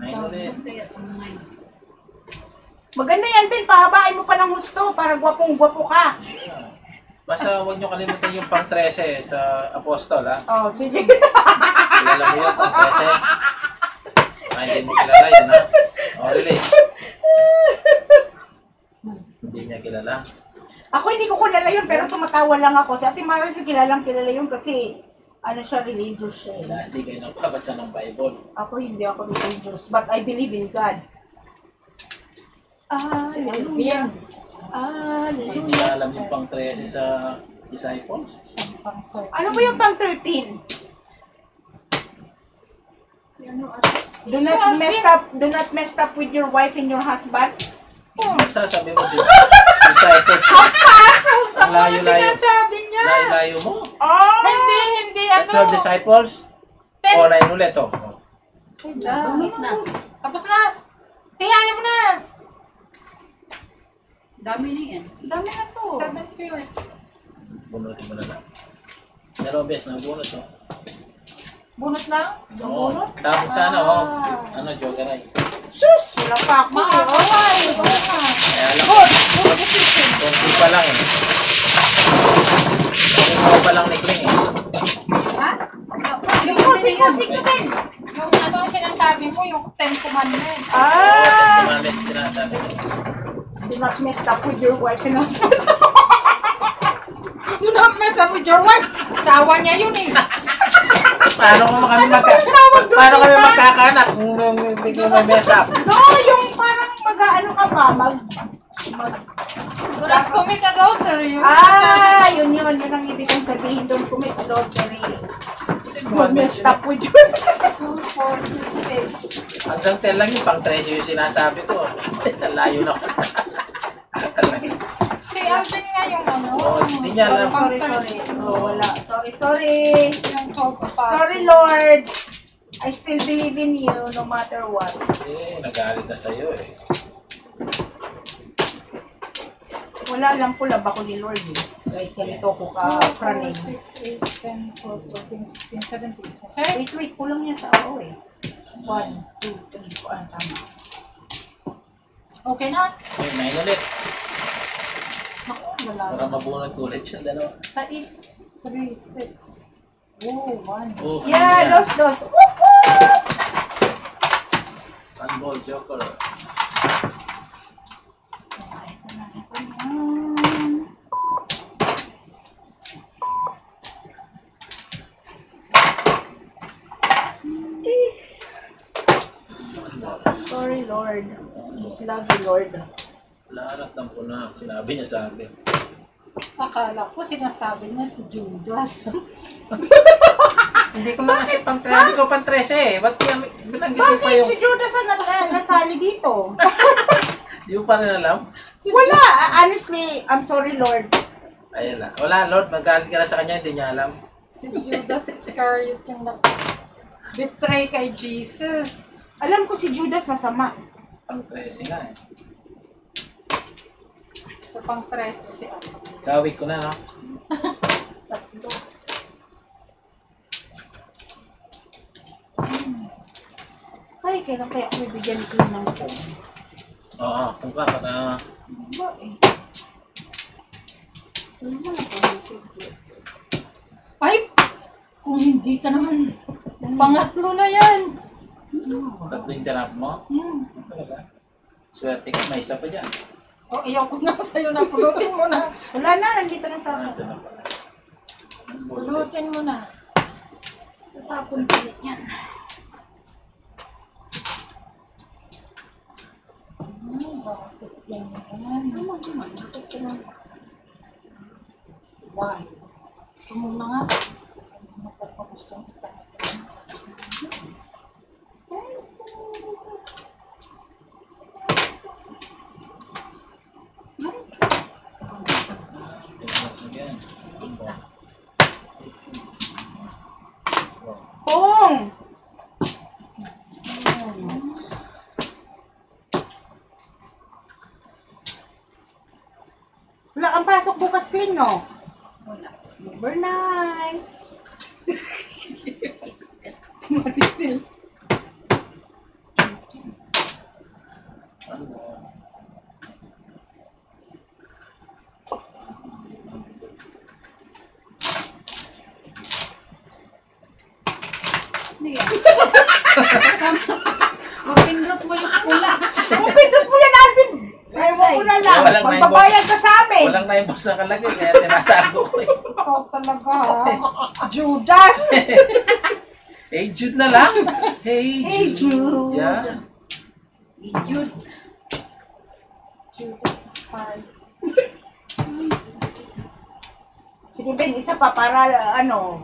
9 ulit. Kaya sa mga Maganda yan, Ben. Pahabain mo pa ng gusto para gwapong-gwapo ka. Basta huwag nyo kalimutan yung pang 13 sa Apostol, ha? Oh, sige. Kilala mo yun, pang 13? Ay, hindi mo kilala yun, ha? O, release. Hindi niya kilala. Ako hindi ko kilala yun, pero tumatawa lang ako. Si Ate Mara si kilalang kilala yun kasi ano siya, religious siya. Wala, hindi kayo nagpabasa ng Bible. Ako hindi ako religious, but I believe in God. Hallelujah. Hindi niya Hallelujah. alam yung pang 13 sa disciples. Ano ba yung pang 13? ano at Do not mess up with your wife and your husband. Magsasabi mo din, disciples. Sa mga Layo-layo. sinasabi niya. Layo-layo mo. Oh! Hindi, Sa ano. 12 disciples. O, 9 ulit, oh. Bunot na. Tapos na. Tihayan mo na. Dami na yan. Dami na to. 7 years. Bunutin mo na lang. Pero bes, nabunot, oh. Bunot lang. Oo. Tapos sana, oh. Ano, jogeray. Sus! Wala pa ako. Maaway. Oo nga. Kaya alam ko, konti pa lang, eh. Konti pa lang ni Kling, eh. Ha? Siko din. Yung ano ang sinasabi mo, yung 10 commandments. Ah! Tumamit, sinasabi ko. Do not mess up with your wife and husband. Do not mess up with your wife. Asawa niya yun eh. Paano kami magkakaanak kung hindi ko may mess up? No, yung parang mag-ano ka pa, Don't commit adultery. Yun. Yun ang ibig kong sabihin, don't commit adultery. Don't Messed up with you. 2, 4, 6, 8. Hanggang 10 lang yung pang 13 yung sinasabi ko. Nalayo na ko. Si Alvin nga yung ano. Hindi niya alam. Sorry. Wala. Sorry. Yung 12 pa. Sorry, Lord. I still believe in you no matter what. Nagalit na sa'yo eh. Wala lang po lab ako ni Lord eh. Kahit ganito ko ka-praning. 6, 8, 10, 12, 14, 16, 17. Okay? Wait, kulang yan sa ako eh. 1, 2, 3, 4, tama. Okay na? Okay, 9 ulit. Naku, wala. Para mabunod ko ulit yung dalawa. 6, 3, 6. Oh, 1. Oh, Yeah, dos. Handball, joker. Sorry, Lord. Love you, Lord. Lahat ng puna. Sinabi niya sa akin. Akala ko sinasabi niya si Judas. Hindi ko na kasi hindi ko pang 13 eh. Ba't binanggit ko pa Bakit yung... si Judas ang nasali dito? Di mo pa rin alam? Wala. Honestly, I'm sorry, Lord. Ayun na. Wala, Lord. Magalit ka na sa kanya. Hindi niya alam. Si Judas Iscariot yung betray kay Jesus. Alam ko si Judas masama. Pang 13 nga eh. Sa pang 13 si Alvin. Gawig ko na, no? Tatlo. Ay, kailan kaya ako bibigyan ni Queen ng phone? Oo, kung ka, pata... Ba eh. Ano mo na pang Ay! Kung hindi ka naman, pangatlo na yan. Tatlo yung tinap mo? Talaga? Swerte ka, may isa pa dyan. O, ayaw ko na sa'yo na. Pulutin mo na. Wala na, nandito na sa Ito akin. na pala. Pulutin mo na. Tatapon ulit yan. Bakit yan? Bakit ka na? Why? Ito muna nga. Napapagustong kita. Again. Pong! Wala kang pasok bukas, Kling, no? Wala. Overnight. Marisil. Hindi yan. Mapindot mo yung pula. Kung pindot mo yan, Alvin! Ayaw mo na lang. Walang nine Magbabayad ka sa amin. Walang na-impos na kalagay, kaya tinatago ko eh. Ikaw talaga, ha? Judas! Hey Jude na lang. Hey Hey, Jude. Yeah. Jude. Judas Iscariot. Sige, Ben, isa pa para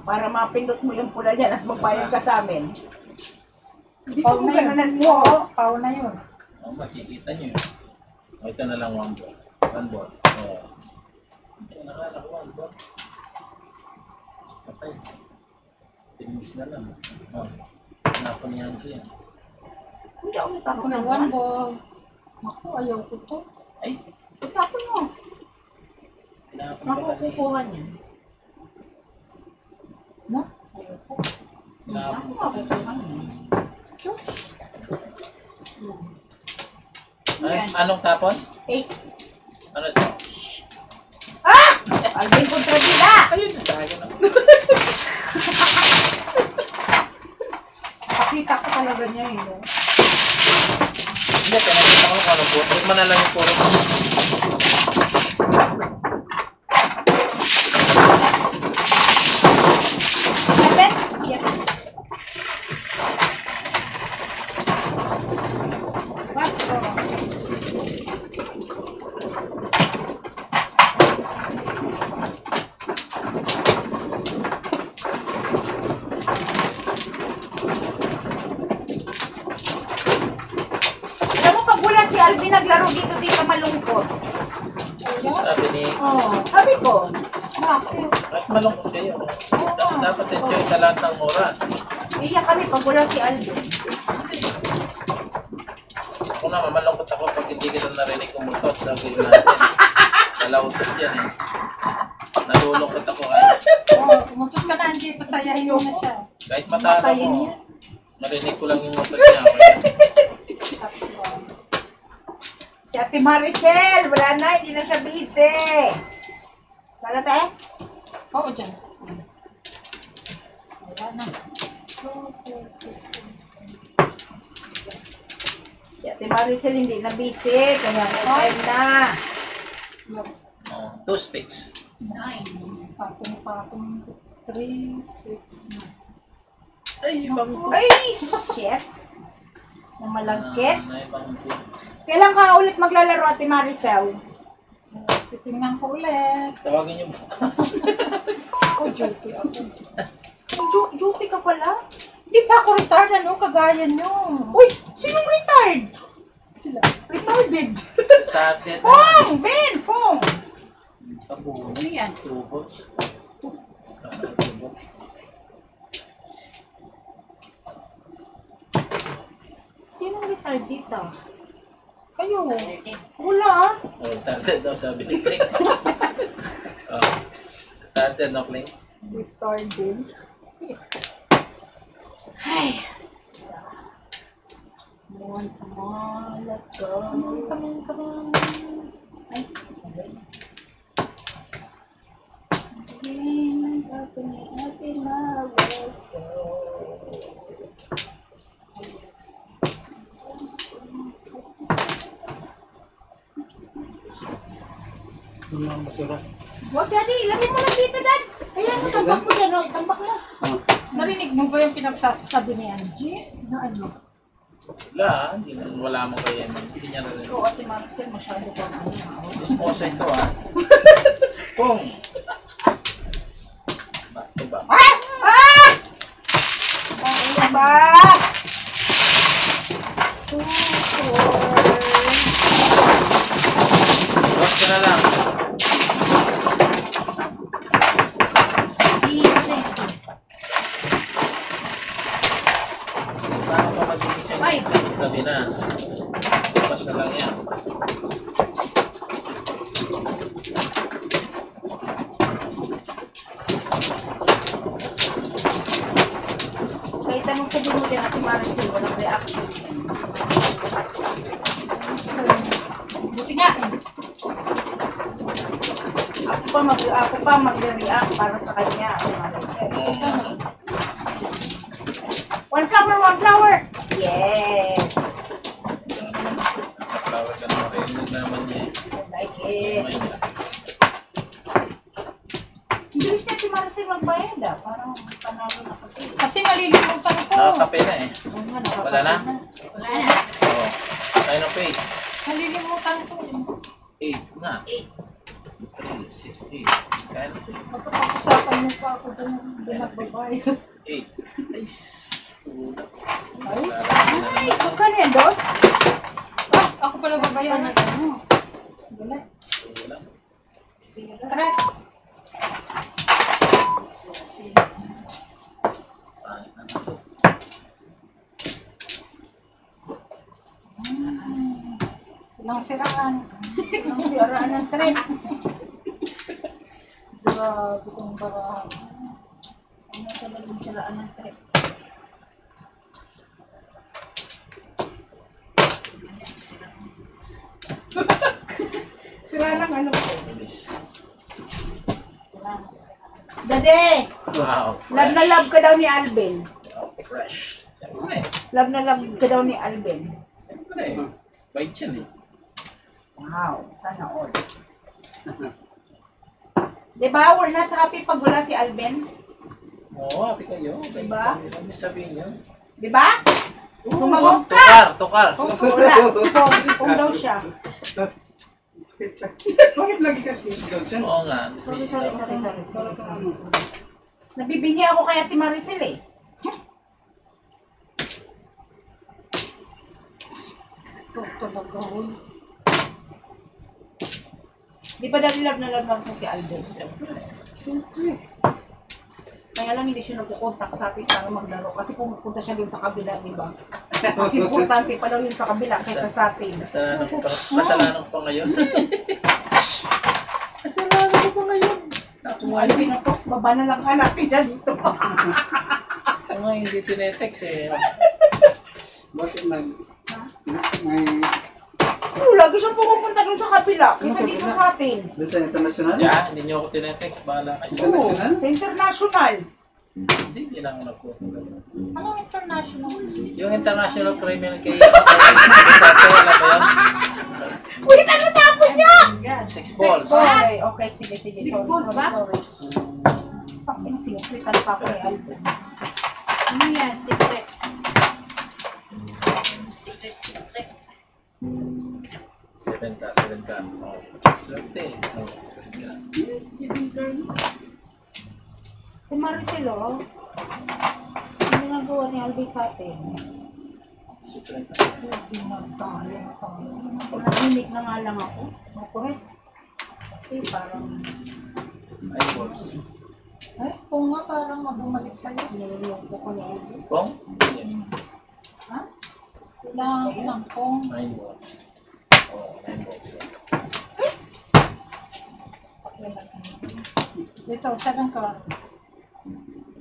para mapindot mo yung pula dyan at magbayad ka sa amin. Dito Pau mo na yun. ganonan mo. Pau na yun. Oh, makikita nyo. Oh, ito na lang one ball. One ball. Oh. Ito na lang one ball. Patay. Tinis na lang. Oh. Napon yan siya. Hindi ako Ako natapon na ng one one. ball. Ako, ayaw ko to. Ay! Itapon mo. Napon ka na Makukukuha niya. No? Ayaw ko. Napon Ako, makukuha niya. Diyos. Ay, anong tapon? Eh, Ano to? Alvin kontrabida! Ayun, nasa akin ako. Pakita ko talaga niya eh. No? Hindi, pinakita ko kung anong buot. Huwag mo na lang yung puro. Seven? Yes. Alvin naglaro dito, di ka malungkot. Sabi ni, Sabi ko, Bakit? kahit malungkot kayo, dapat enjoy sa lahat ng oras. iyak kami pag wala si Alvin. Ako naman, malungkot ako pag hindi kita narinig kumutot sa game natin. Dalawutot yan eh. Nalulungkot ako kahit, Umutot ka na, hindi. Pasayahin mo na siya. kahit matalo Matayin ko. niya. Marinig ko lang yung utot niya. Kaya, Si Ate Maricel, wala na, hindi na siya busy. Wala tayo? Oo, dyan. Wala na. Si Ate Maricel hindi na busy, kaya may time na. oh, 2 sticks. 9. Patong-patong. 3, 6, 9. Ay, ibang po. Ay, shit. Na malagkit. Ibang po. Kailan ka ulit maglalaro, Ate Maricel? Titingnan ko ulit. Tawagin yung bukas. Oh, duty ako. Duty ka pala? Hindi pa ako retired, ano? Kagaya nyo. Uy, sinong retired? Sila. Retarded. Started na. Pong! Ben! Pong! Kapunin. Ano yan? Tubos. Sinong retired dito? Kayo. Wala ah. Oh, started daw sabi ni Kling. Oh. Started no, Kling? Retarded. Ay. Come on, let's go. Come on. Ay, ako ni Ate Maricel. Yung mga basura. Wag, Daddy. Ilagay mo lang dito, Dad. Kaya mo, tambak mo dyan, oh. Tambak mo. Narinig mo ba yung pinagsasabi ni Angie? Na ano? Wala, hindi na, wala mo kaya. Hindi niya rin. Ikaw, Ate Maricel, masyado kang ano. Disposa ito ah. Kung! Bakit ba? Ah! Ah! Ano ba? 2, 4. Iwas ka na lang. Easy. Paano ka mag-iisip? Ay! Gabi na. Iwas na lang yan. Kahit anong sabi mo dyan, Ate Maricel, walang reaction yan. Buti nga eh. Ako pa mag-react para sa kanya, Ate Maricel. One flower! Yes! Sa flower ka na marinig naman niya eh. Like it. May niya. Hindi siya si Maricel magbayad ah. Parang panalo na kasi. Kasi malilimutan ko. Nakakape na eh. Oo nga, nakakapagod Wala na? Wala na. Oo. Tayo ng page. Malilimutan ko. 8 nga. 3, 6, 8. Kaya na. Pagkakapusapan mo pa ako doon. Hindi nagbabayad. 8. Ay, sulat. Ay. Ay, magkano yan, Dos? Ah, ako pala babayaran. Wala. Sulat. Tara. Pangit na ito. Ilang siraan. Ang siraan ng trip. Grabe kong barahan. Ano talagang siraan ng trip? Sira ng ano po? Bilis. Dade! Wow, Love na fresh. love ka daw ni Alvin. Wow, fresh. Siyempre. Love na love ka daw ni Alvin. Siyempre. Bait yan eh. Wow, sana all. Diba, we're not happy pag wala si Alvin? Oo, happy kayo. Diba? Ano sabihin yun? Diba? Sumagot ka! Tukar. Wala. Ipong daw siya. Bakit lagi ka sigaw dyan? Oo nga. Sorry. Nabibingi ako kay Ate Maricel eh. Talaga, hon. Di ba dahil love na love mo si Alden? Siyempre. Kaya lang hindi siya nagkukontak sa atin para maglaro. Kasi pumunta siya doon sa kabila, di ba? Mas importante pa daw yun sa kabila kaysa sa atin. Kasalanan ko pa ngayon. Kasalanan ko pa ngayon. Kung Alvin ako, baba na lang hanapin dyan dito. Ako nga hindi tinetext eh. Bakit may... Lagi siyang pumunta doon sa kabila kaysa dito sa atin. Doon sa international? Yeah, hindi niyo ako tinetext. Bahala kayo. Oo, International? sa international. Hindi lang ako nagpunta. Anong international? Yung international criminal kay dati, alam mo yun? Wait, ano tapos niya? 6 balls. Okay, okay, sige, sige. 6 balls ba? Sorry. Tapos sinuplitan pa ako ni Alvin. Ano yan? Secret. Secret. 7 ka. Oh. Swerte. Oh, 7 ka. Si Bigger. Si Maricel, oh. Ano nagawa ni Alvin sa atin? Secret. Hindi na tayo. Nahimik na nga lang ako. Correct. Kasi parang Ay, balls. Ay, kung nga parang mabumalik sa'yo. niloloko ko ni Alvin. Kung? Ha? Kailangan ko ng kung. 9 balls. Oh, 9 balls. Dito, 7 ka.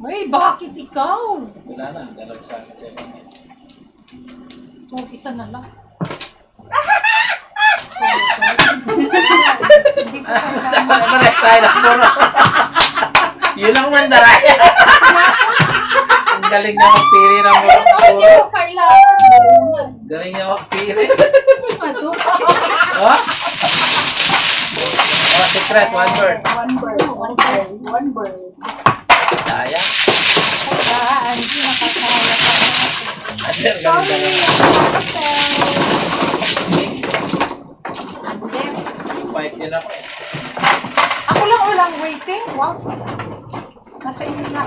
Ay, bakit ikaw? Wala na. Dalawa sa akin 7 yan. Ito, isa na lang. Hindi ko kasama. Pares tayo na puro. Yun ang mandaraya. Ang galing niya magpiri ng puro. Hindi ko kailangan. Galing niya magpiri. Maduti. Oh? Oh, secret, 1 bird. One bird. Daya. Hindi nakakaya ka. Ander, galing Sorry. galing. Bike din ako eh. Ako lang walang waiting. Wow. Nasa inyo na.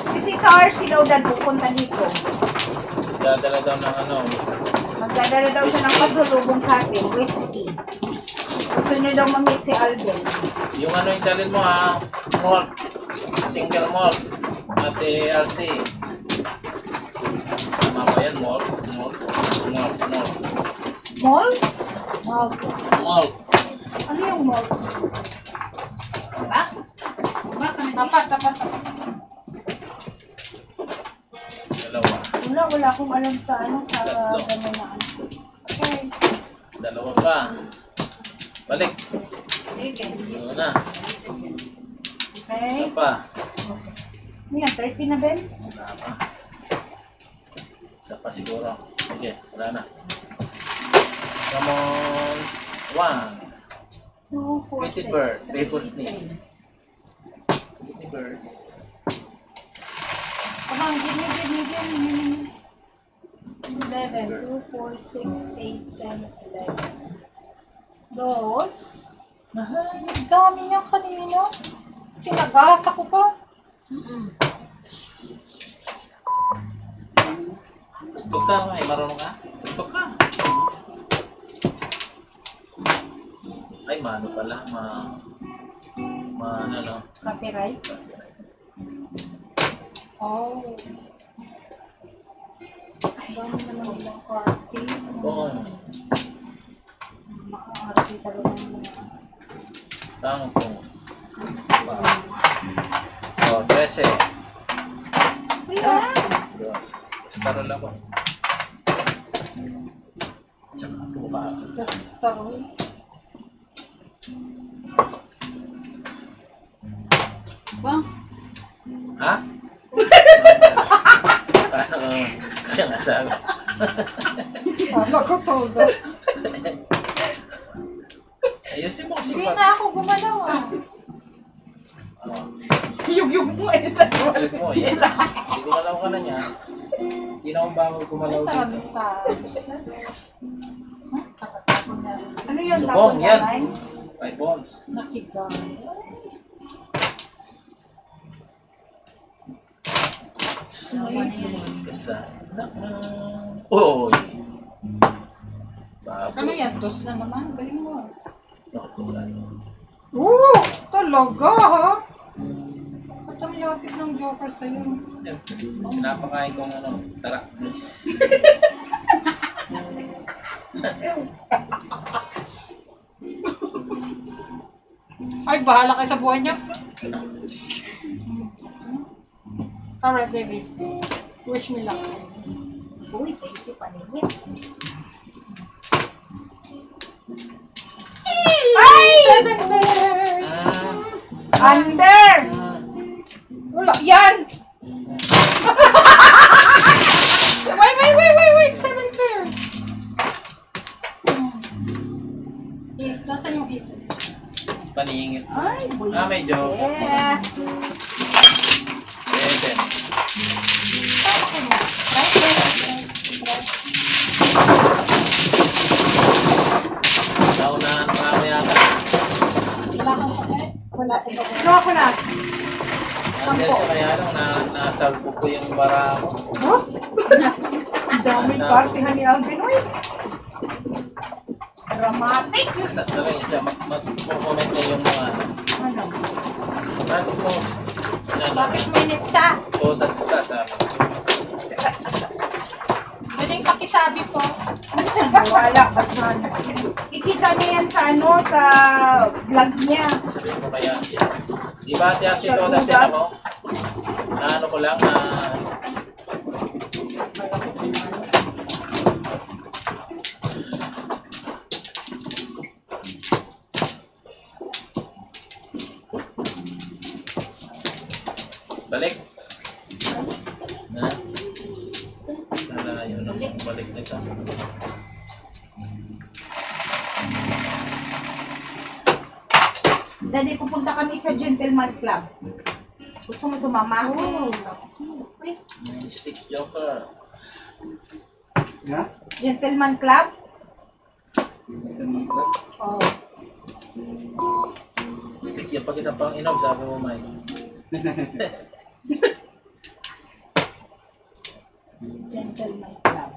Si Tita RC daw dad pupunta dito. Dadala daw ng ano. Magdadala daw siya ng pasulubong sa atin, whiskey. Gusto niya daw ma-meet si Alvin. Yung ano yung dalin mo ha. Malt. Single malt. Ate RC. Tama ba yan? Malt. Mall? Malt. Ano yung mall? Ba? Ba ka na? Tapat. Dalawa. Wala akong alam sa ano, sa gano'n na ano. Okay. Dalawa pa. Balik. Sige. Ano na. Okay? Isa pa. Ano yan, 30 na, Ben? Wala pa. Isa pa siguro. Sige, wala na. Come on. 2, 4, 1. 6, Bird. Favorite name. Bird. Abang, give me. 11, 2, 4, 6, 8, 10, 11. Dos. Ay, ang dami niya kanina. Sinagasa ko pa. Tugtog ka nga eh. Marunong ka? Tugtog ka. Ay, mano pala. Ano no? Copyright. Oh. Ang dami naman nilang party. Kung Maka-RT talaga ng mga. tangkong. Oh, 13. Kuya! Dos. Starol ako. Tsaka ito pa. Taroy. Ba? Ha? Siya nasabi. Wala ko todo. Ayusin mo kasi Hindi pag... na ako gumalaw ah. Yung mo eh. Balik mo, yan. Hindi gumalaw ka na niya. Hindi na akong bawal gumalaw Ay, dito. tarantado siya. Kakatapon na rin. Ano yun? Subong, Tapon yan. na line? 5 balls. Nakigay. Kasana Oy! Ano yan? Dos na naman. Galing mo. Nakutulan. Talaga ha? Ba't ang lapit ng Joker sa'yo? Napakain kong ano, tarak please. Ay, bahala kayo sa buhay niya. Alright, baby. Wish me luck. Uy, thank you, paningit. Ay! 7 bears! Under! Wala, yan! Wait! 7 bears! Eight. Nasaan yung 8? Paningit. Ay, buwis. May joke. Yes. 7. Naunahan pa ako yata. So, ako na. Nandiyan siya kaya lang, nasalpo ko yung bara ko. Ang daming partihan ni Alvin. Uy. Dramatic. Sabi siya, mag-comment niya yung mga ano. Ano? Mag-post. Bakit minute siya? Todas ka sa amin. Pwede yung pakisabi po. Wala. Ba't man? Ikita niya yan sa ano, sa vlog niya. Sabihin ko kaya, yes. Di ba siya si Todas din ako? Na ano ko lang, na balik. Na? Sana yun ang balik nito. Dali, pupunta kami sa Gentleman Club. Gusto mo sumama? Uy, Sticks Joker. Ha? Gentleman Club? Oo. Bigyan pa kita pang inom, sabi mo, Mike. Gentleman Club.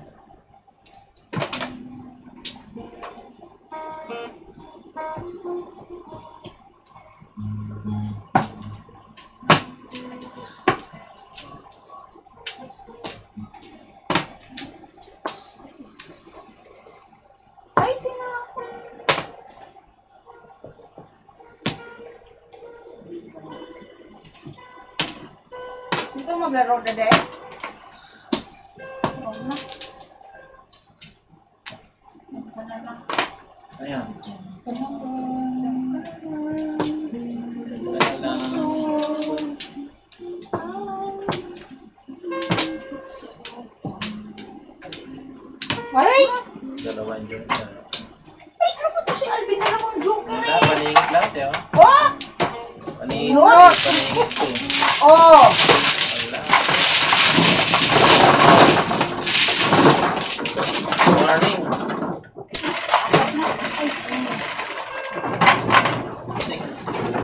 Ay, tinapon. Gusto mo maglaro na din? Oo na. Ano na lang. Ayan. Come on. Ay! Dalawa yun. Ay, ano ba ito si Alvin na namang joker Wala, eh? paningit lang, tiyo. Oh! Paningit. Lord! Paningit ko. Oh! Wala. Warning.